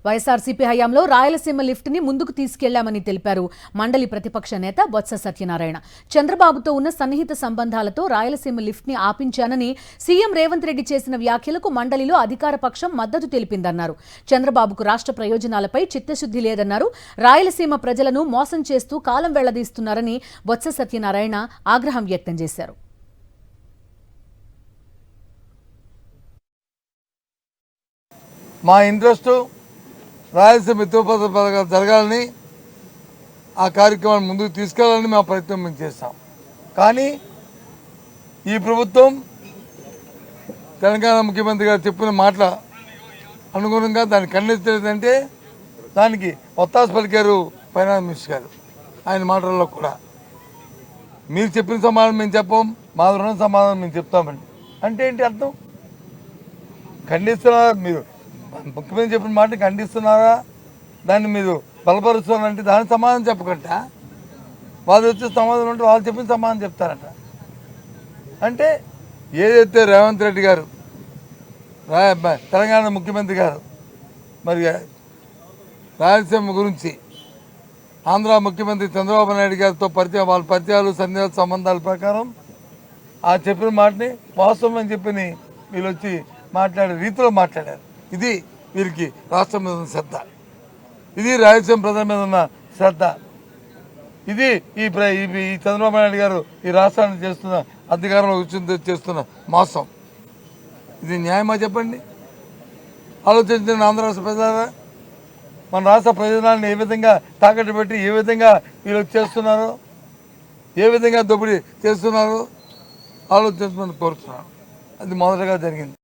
వైఎస్ఆర్సీపీ హయాంలో రాయలసీమ లిఫ్ట్ ని ముందుకు తీసుకెళ్లామని తెలిపారు మండలి ప్రతిపక్ష నేత బొత్స సత్యనారాయణ. చంద్రబాబుతో ఉన్న సన్నిహిత సంబంధాలతో రాయలసీమ లిఫ్ట్ ని ఆపించానని సీఎం రేవంత్ రెడ్డి చేసిన వ్యాఖ్యలకు మండలిలో అధికార పక్షం మద్దతు తెలిపిందన్నారు. చంద్రబాబుకు రాష్ట్ర ప్రయోజనాలపై చిత్తశుద్ధి లేదన్నారు. రాయలసీమ ప్రజలను మోసం చేస్తూ కాలం వెళ్లదీస్తున్నారని బొత్స సత్యనారాయణ ఆగ్రహం వ్యక్తం చేశారు. మా ఇంట్రెస్ట్ రాయలసీమ ఎత్తుపోతల పథకాలు జరగాలని, ఆ కార్యక్రమాన్ని ముందుకు తీసుకెళ్లాలని మా ప్రయత్నం మేము చేస్తాం. కానీ ఈ ప్రభుత్వం తెలంగాణ ముఖ్యమంత్రి గారు చెప్పిన మాటల అనుగుణంగా దాన్ని ఖండించలేదంటే దానికి ఒత్తాసు పలికారు ఫైనాన్స్ మినిస్టర్ గారు. ఆయన మాటల్లో కూడా మీరు చెప్పిన సమాధానం మేము చెప్పాం, మా రుణ సమాధానం మేము చెప్తామండి అంటే ఏంటి అర్థం? ఖండిస్తున్నారా? మీరు ముఖ్యమంత్రి చెప్పిన మాట ఖండిస్తున్నారా? దాన్ని మీరు బలపరుస్తున్నారంటే దానికి సమాధానం చెప్పకుండా వాళ్ళు వచ్చే సమాధానం ఉంటే వాళ్ళు చెప్పిన సమాధానం చెప్తారట. అంటే ఏదైతే రేవంత్ రెడ్డి గారు తెలంగాణ ముఖ్యమంత్రి గారు మరి రాయలసీమ గురించి ఆంధ్ర ముఖ్యమంత్రి చంద్రబాబు నాయుడు గారితో వాళ్ళ పరిచయాలు సన్నిహిత సంబంధాల ప్రకారం ఆ చెప్పిన మాటని వాస్తవం అని చెప్పి వీళ్ళు వచ్చి మాట్లాడే రీతిలో మాట్లాడారు. ఇది వీరికి రాష్ట్రం మీద ఉన్న శ్రద్ధ, ఇది రాయలసీమ ప్రజల మీద ఉన్న శ్రద్ధ, ఇది ఈ చంద్రబాబు నాయుడు గారు ఈ రాష్ట్రాన్ని చేస్తున్న అధికారంలో కూర్చుని చేస్తున్న మోసం. ఇది న్యాయమా చెప్పండి? ఆలోచించిన ఆంధ్ర రాష్ట్ర ప్రజలారా, మన రాష్ట్ర ప్రయోజనాలను ఏ విధంగా తాకట్టు పెట్టి ఏ విధంగా వీళ్ళు చేస్తున్నారో, ఏ విధంగా దోపిడీ చేస్తున్నారో ఆలోచించమని కోరుతున్నాను. అది మొదటగా జరిగింది.